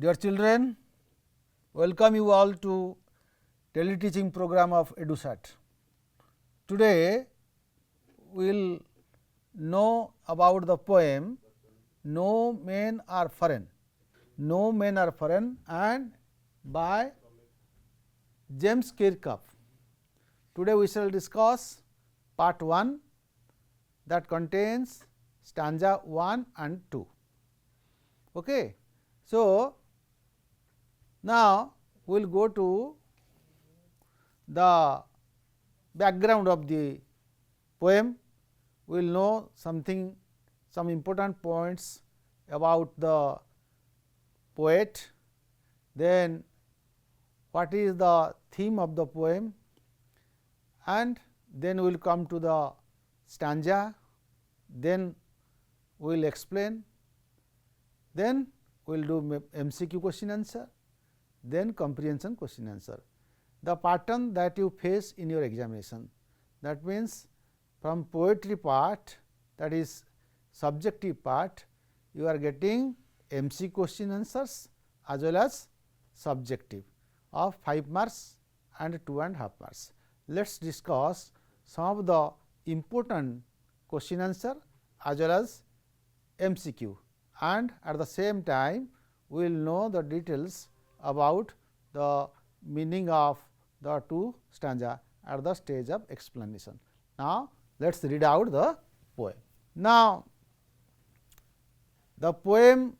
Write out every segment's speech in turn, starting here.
Dear children, welcome you all to teleteaching program of EduSat. Today, we will know about the poem No Men Are Foreign. No Men Are Foreign and by James Kirkup. Today, we shall discuss part 1 that contains stanza 1 and 2. Okay. So, now we will go to the background of the poem. We will know some important points about the poet, then what is the theme of the poem, and then we will come to the stanza, then we will explain, then we will do MCQ question answer, then comprehension question answer. The pattern that you face in your examination, that means from poetry part, that is subjective part, you are getting MC question answers as well as subjective of 5 marks and 2.5 marks. Let us discuss some of the important question answer as well as MCQ, and at the same time we will know the details about the meaning of the two stanza at the stage of explanation. Now, let us read out the poem. Now, the poem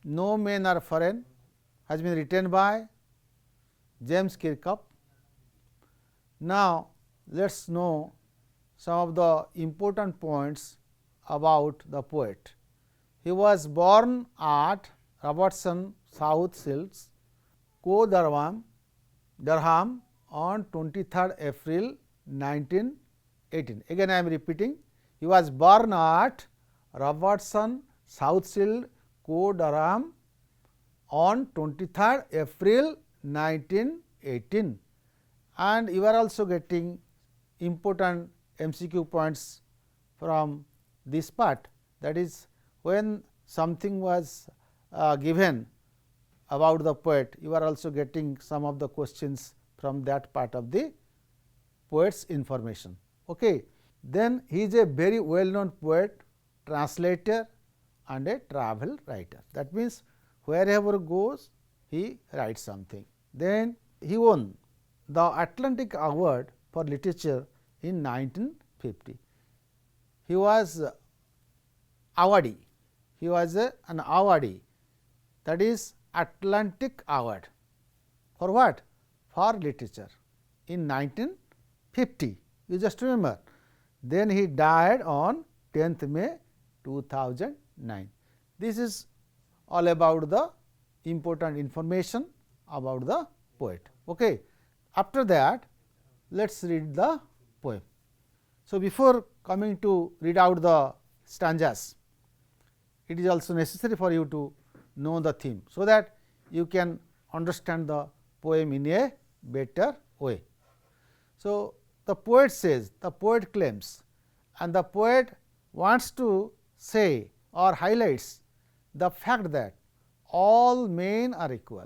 No Men Are Foreign has been written by James Kirkup. Now, let us know some of the important points about the poet. He was born at Robertson, South Shields, Durham on 23rd April 1918. Again I am repeating, he was born at Robertson, South Shields, Durham on 23rd April 1918, and you are also getting important MCQ points from this part, that is when something was given about the poet, you are also getting some of the questions from that part of the poet's information. Okay. Then he is a very well known poet, translator and a travel writer. That means, wherever goes he writes something. Then he won the Atlantic Award for Literature in 1950. He was awardee. He was an awardee, that is Atlantic Award for what? For literature in 1950. You just remember. Then he died on 10th May 2009. This is all about the important information about the poet. Okay. After that, let us read the poem. So, before coming to read out the stanzas, it is also necessary for you to know the theme, so that you can understand the poem in a better way. So, the poet says, the poet claims, and the poet wants to say or highlights the fact that all men are equal.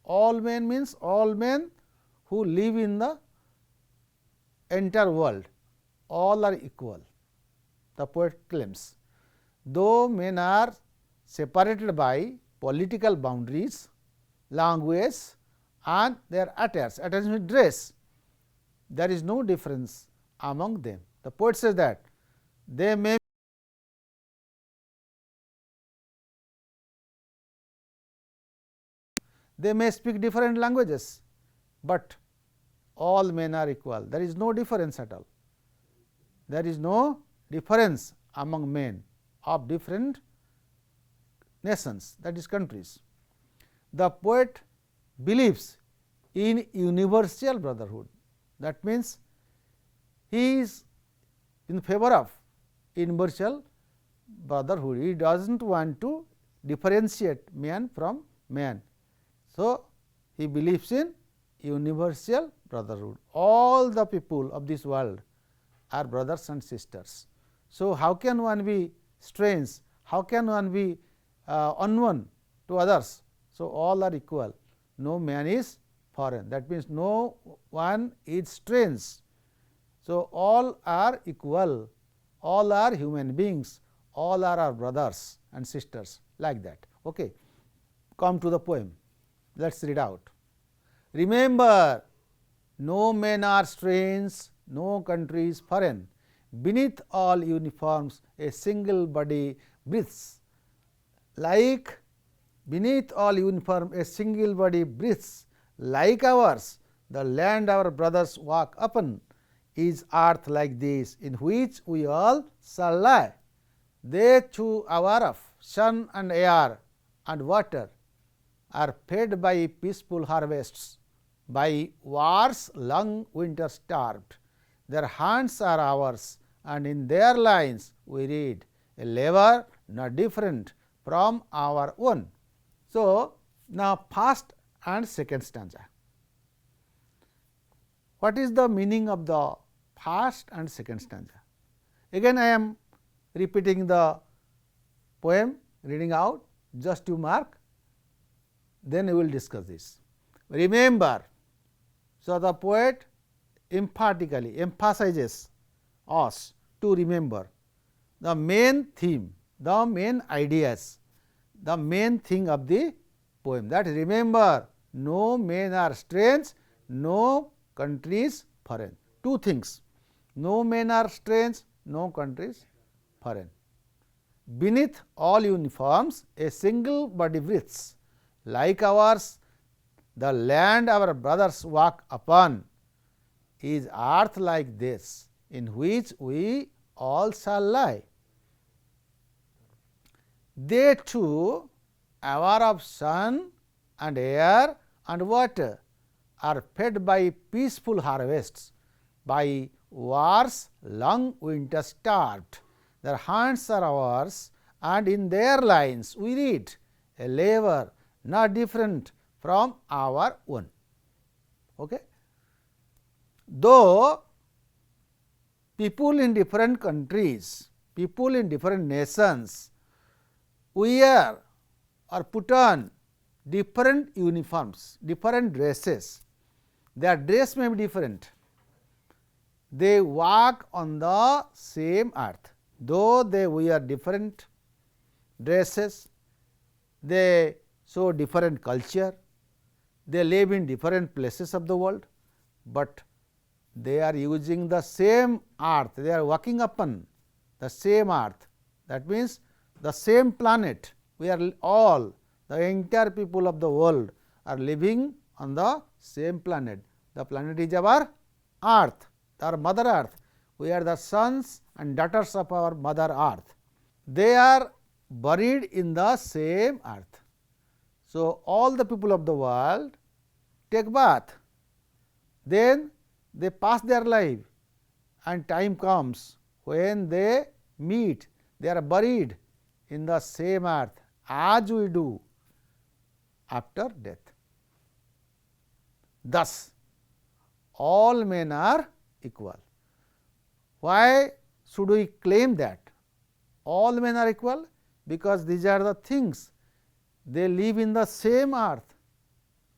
All men means all men who live in the entire world, all are equal, the poet claims. Though men are separated by political boundaries, language and their attires with dress, there is no difference among them. The poet says that they may speak different languages, but all men are equal. There is no difference at all. There is no difference among men of different nations, that is countries. The poet believes in universal brotherhood. That means, he is in favor of universal brotherhood. He does not want to differentiate man from man. So, he believes in universal brotherhood. All the people of this world are brothers and sisters. So, how can one be strange? How can one be unknown to others? So, all are equal, no man is foreign, that means no one is strange. So, all are equal, all are human beings, all are our brothers and sisters, like that. Okay. Come to the poem, let us read out. Remember, no men are strange, no country is foreign. Beneath all uniforms, a single body breathes. Like beneath all uniform, a single body breathes. Like ours, the land our brothers walk upon is earth like this, in which we all shall lie. They too aware of sun and air and water are fed by peaceful harvests, by wars long winter starved. Their hands are ours, and in their lines we read a labor not different from our own. So, now first and second stanza. What is the meaning of the first and second stanza? Again I am repeating the poem, reading out, just you mark, then we will discuss this. Remember, so the poet emphatically emphasizes us to remember the main theme, the main ideas, the main thing of the poem, that remember no men are strange, no country is foreign. Two things, no men are strange, no country is foreign. Beneath all uniforms, a single body breathes. Like ours, the land our brothers walk upon is earth like this, in which we all shall lie. They too, aware of sun and air and water, are fed by peaceful harvests, by wars long winter starved. Their hands are ours, and in their lines we read a labor not different from our own. Okay. Though people in different countries, people in different nations wear or put on different uniforms, different dresses, their dress may be different, they walk on the same earth, though they wear different dresses, they show different culture, they live in different places of the world, but they are using the same earth, they are walking upon the same earth, that means the same planet. We are all, the entire people of the world are living on the same planet. The planet is our earth, our mother earth. We are the sons and daughters of our mother earth. They are buried in the same earth. So, all the people of the world take bath, then they pass their life, and time comes when they meet, they are buried in the same earth as we do after death. Thus, all men are equal. Why should we claim that all men are equal? Because these are the things, they live in the same earth,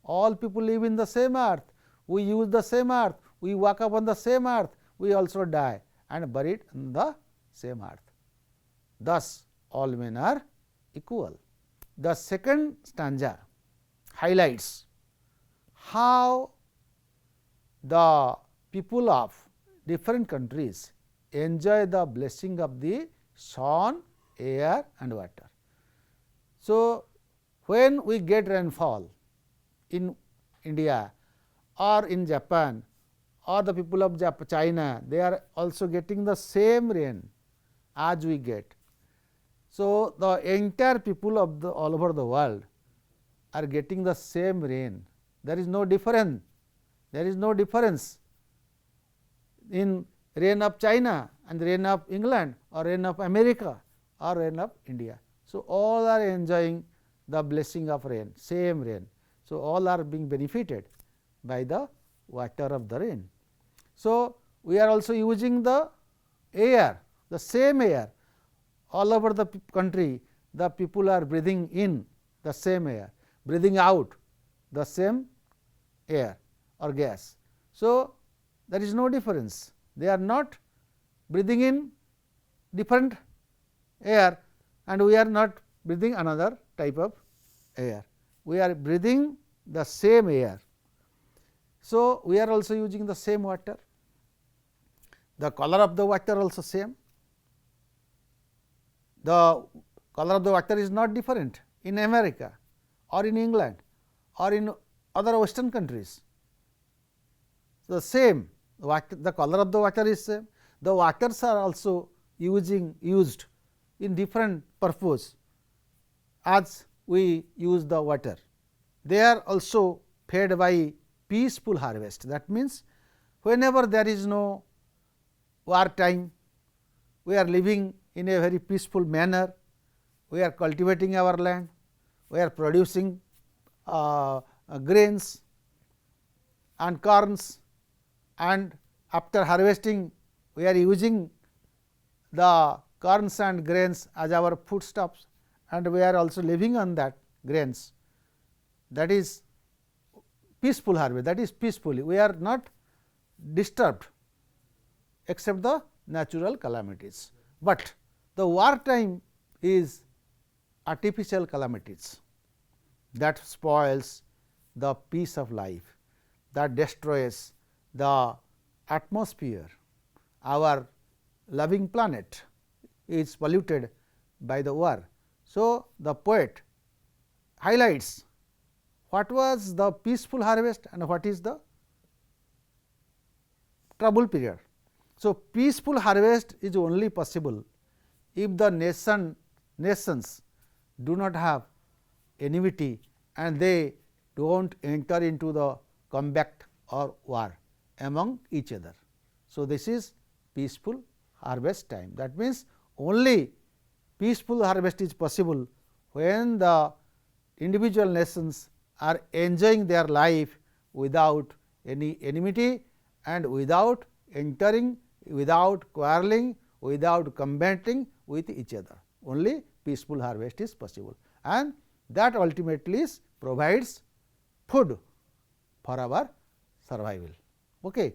all people live in the same earth, we use the same earth, we walk upon the same earth, we also die and buried in the same earth. Thus, all men are equal. The second stanza highlights how the people of different countries enjoy the blessing of the sun, air and water. So, when we get rainfall in India or in Japan or the people of China, they are also getting the same rain as we get. So, the entire people of the all over the world are getting the same rain. There is no difference. There is no difference in rain of China and rain of England or rain of America or rain of India. So, all are enjoying the blessing of rain, same rain. So, all are being benefited by the water of the rain. So, we are also using the air, the same air all over the country, the people are breathing in the same air, breathing out the same air or gas. So, there is no difference, they are not breathing in different air and we are not breathing another type of air, we are breathing the same air. So, we are also using the same water, the color of the water also same, the color of the water is not different in America or in England or in other western countries. The same water, the color of the water is same, the waters are also used in different purpose as we use the water. They are also fed by peaceful harvest. That means, whenever there is no war time, we are living in a very peaceful manner, we are cultivating our land, we are producing grains and corns, and after harvesting we are using the corns and grains as our foodstuffs and we are also living on that grains. That is peaceful harvest, that is peacefully, we are not disturbed except the natural calamities, but the war time is artificial calamities that spoils the peace of life, that destroys the atmosphere, our loving planet is polluted by the war. So, the poet highlights what was the peaceful harvest and what is the trouble period. So, peaceful harvest is only possible if the nations do not have enmity and they do not enter into the combat or war among each other. So, this is peaceful harvest time. That means, only peaceful harvest is possible when the individual nations are enjoying their life without any enmity and without entering, without quarreling, without combating with each other. Only peaceful harvest is possible and that ultimately provides food for our survival. Okay.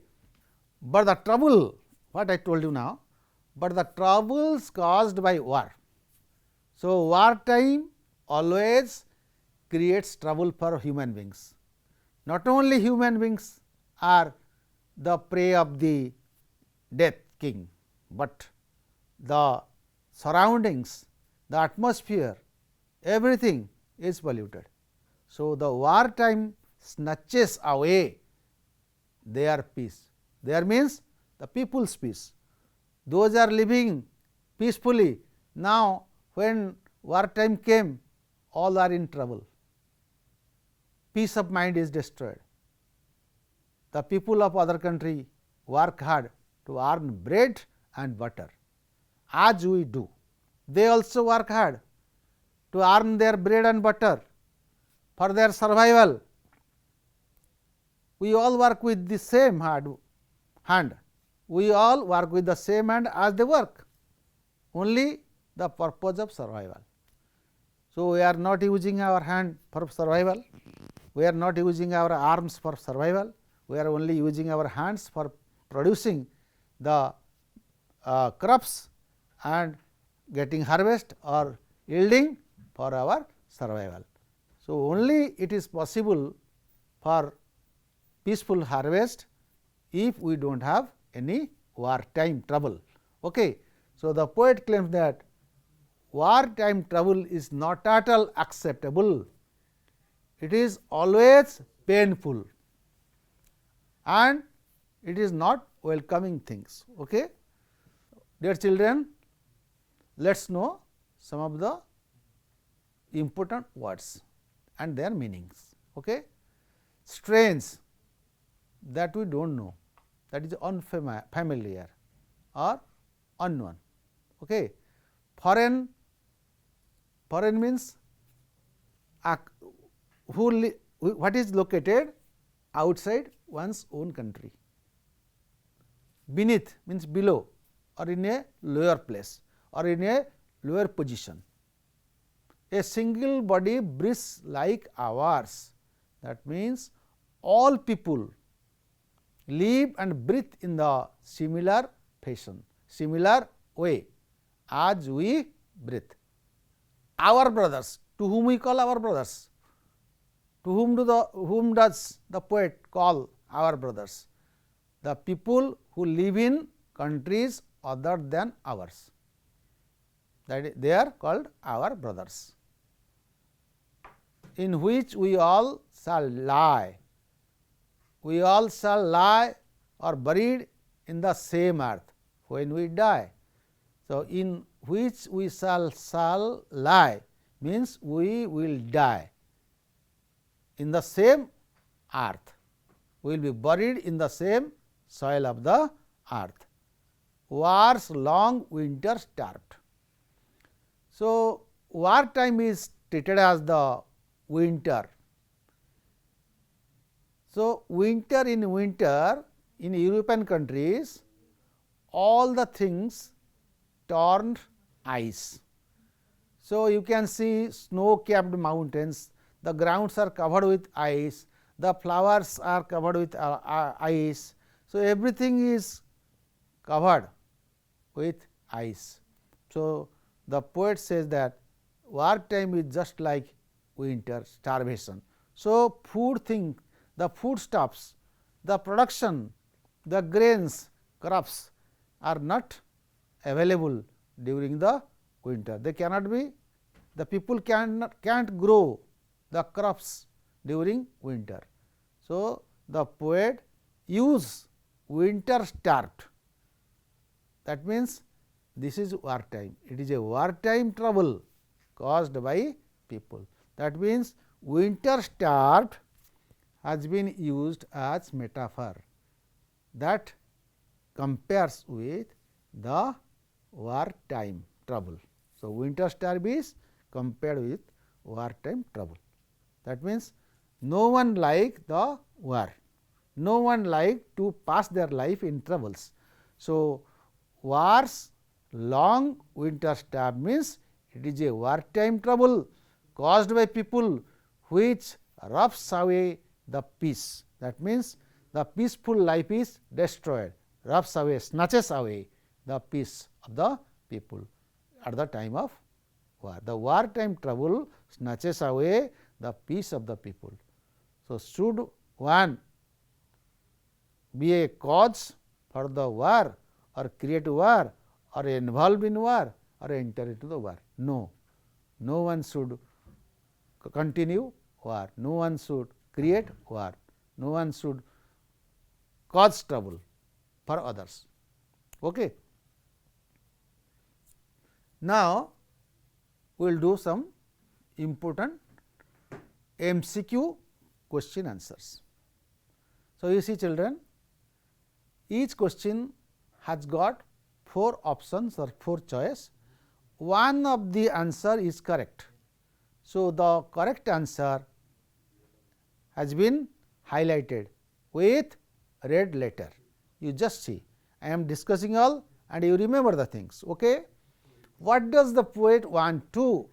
But the trouble, what I told you now, but the troubles caused by war. So, war time always creates trouble for human beings. Not only human beings are the prey of the death king, but the surroundings, the atmosphere, everything is polluted. So, the war time snatches away their peace, there means the people's peace. Those are living peacefully, now when war time came, all are in trouble, peace of mind is destroyed. The people of other country work hard to earn bread and butter as we do. They also work hard to earn their bread and butter for their survival. We all work with the same hand, we all work with the same hand as they work, only the purpose of survival. So, we are not using our hand for survival, we are not using our arms for survival, we are only using our hands for producing the crops and getting harvest or yielding for our survival. So, only it is possible for peaceful harvest if we do not have any war time trouble. Okay. So, the poet claims that war time trouble is not at all acceptable, it is always painful and it is not welcoming things. Okay. Dear children, let us know some of the important words and their meanings. Okay. Strange, that we do not know, that is unfamiliar or unknown. Okay. Foreign, foreign means what is located outside one's own country. Beneath means below or in a lower place or in a lower position. a single body breathes like ours. That means, all people live and breathe in the similar fashion, similar way as we breathe. Our brothers, to whom we call our brothers? To whom does the poet call our brothers? The people who live in countries other than ours, that is, they are called our brothers. In which we all shall lie. We all shall lie or buried in the same earth when we die. So, in which we shall lie means we will die in the same earth, we will be buried in the same soil of the earth. War's long winter starved. So, war time is treated as the winter. So, winter in European countries, all the things turned ice. So, you can see snow capped mountains, the grounds are covered with ice, the flowers are covered with ice. So, everything is covered with ice. So, the poet says that war time is just like winter, starvation. So, the foodstuffs, the production, the grains, crops are not available during the winter. They cannot be, the people can't grow the crops during winter. So, the poet use winter starved. That means, this is war time. It is a war time trouble caused by people. That means, winter starved has been used as metaphor that compares with the war time trouble. So, winter starved is compared with war time trouble. That means, no one like the war, no one like to pass their life in troubles. So, war's long winter starve means it is a war time trouble caused by people which roughs away the peace. That means, the peaceful life is destroyed, roughs away, snatches away the peace of the people at the time of war. The war time trouble snatches away the peace of the people. So, should one be a cause for the war or create war or involve in war or enter into the war? No, no one should continue war, no one should create war, no one should cause trouble for others. Okay. Now, we will do some important MCQ question answers. So, you see children, each question has got 4 options or 4 choice. One of the answer is correct. So, the correct answer has been highlighted with red letter. You just see, I am discussing all and you remember the things. Okay? What does the poet want to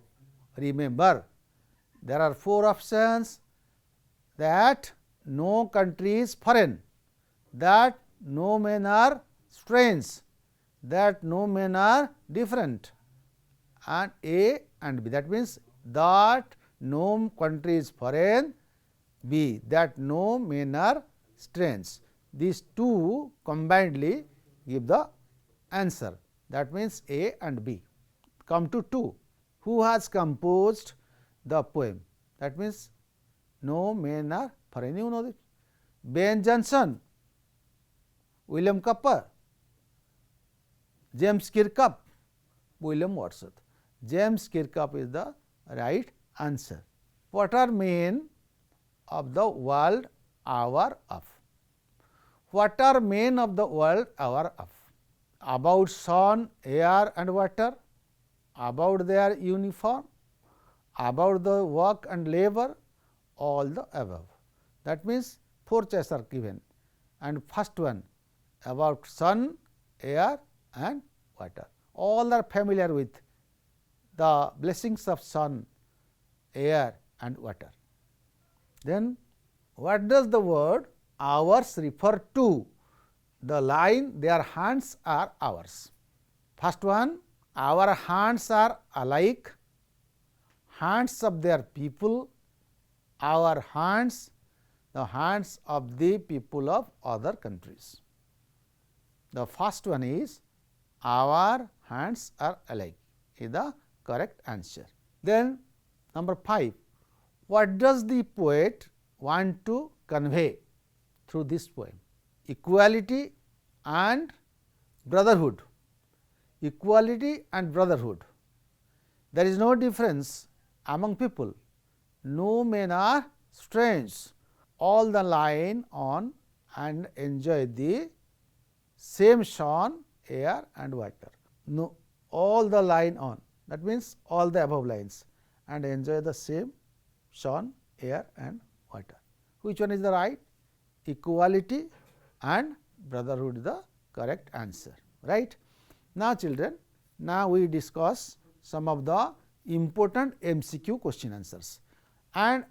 remember? There are 4 options: that no country is foreign, that no men are strange, that no men are different, and A and B. That means, that no country is foreign, B that no men are strange. These 2 combinedly give the answer. That means, A and B. Come to 2. Who has composed the poem? That means, no men are foreign. You know this. Ben Jonson, William Cowper, James Kirkup, William Wordsworth. James Kirkup is the right answer. What are men of the world aware of? What are men of the world aware of? About sun, air and water, about their uniform, about the work and labor, all the above. That means, 4 choices are given, and first one about sun, air and water. All are familiar with the blessings of sun, air and water. Then what does the word hours refer to? The line their hands are ours. First one, our hands are alike, hands of their people, our hands, the hands of the people of other countries. The first one is our hands are alike is the correct answer. Then number 5, what does the poet want to convey through this poem? Equality and brotherhood. Equality and brotherhood. There is no difference among people. No men are strange. All the line on and enjoy the same sun, air and water. No, all the line on, that means all the above lines, and enjoy the same sun, air and water. Which one is the right? Equality and brotherhood is the correct answer, right. Now, children, now we discuss some of the important MCQ question answers, and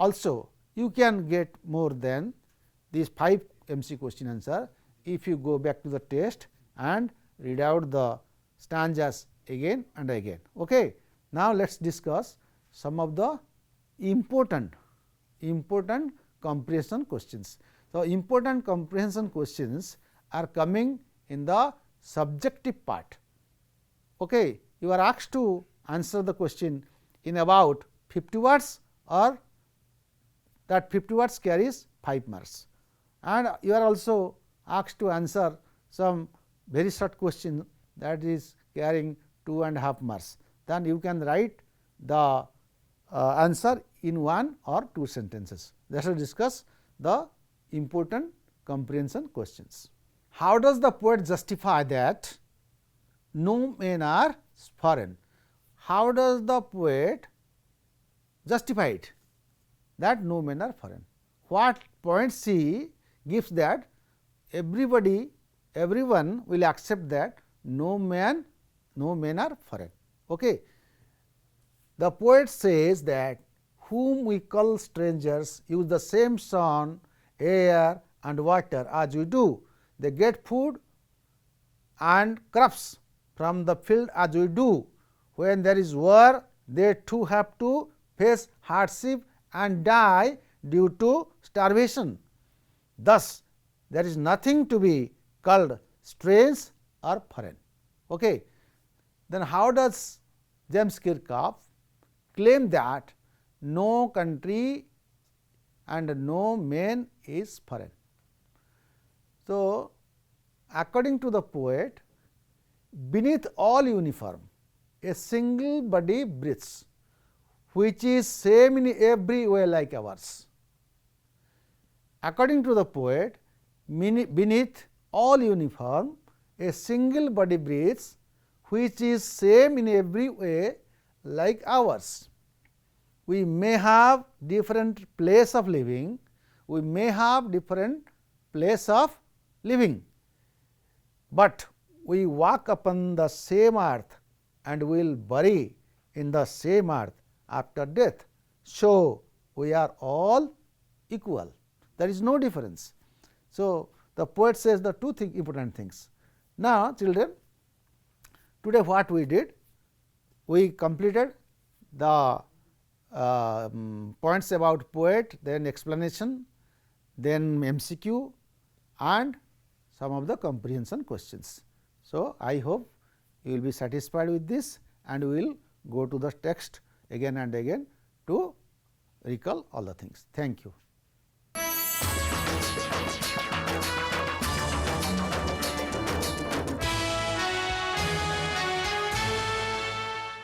also you can get more than these 5 MCQ question answer if you go back to the test and read out the stanzas again and again. Okay. Now, let us discuss some of the important comprehension questions. So, important comprehension questions are coming in the subjective part. Okay. You are asked to answer the question in about 50 words, or that 50 words carries 5 marks, and you are also asked to answer some very short question that is carrying 2.5 marks. Then you can write the answer in 1 or 2 sentences. Let us discuss the important comprehension questions. How does the poet justify that no men are foreign? How does the poet justify it that no men are foreign? What points he gives that everybody, everyone will accept that no men are foreign. Okay. The poet says that whom we call strangers use the same sun, air and water as we do. They get food and crops from the field as we do. When there is war, they too have to face hardship and die due to starvation. Thus, there is nothing to be called strange or foreign. Okay. Then how does James Kirchhoff claim that no country and no man is foreign? So, according to the poet, beneath all uniform a single body breathes, which is same in every way like ours. According to the poet, beneath all uniform a single body breathes, which is same in every way like ours. We may have different place of living, we may have different place of living, but we walk upon the same earth and will bury in the same earth after death. So, we are all equal, there is no difference. So, the poet says the two important things. Now, children, today what we did? We completed the points about poet, then explanation, then MCQ and some of the comprehension questions. So, I hope you will be satisfied with this, and we will go to the text again and again to recall all the things. Thank you.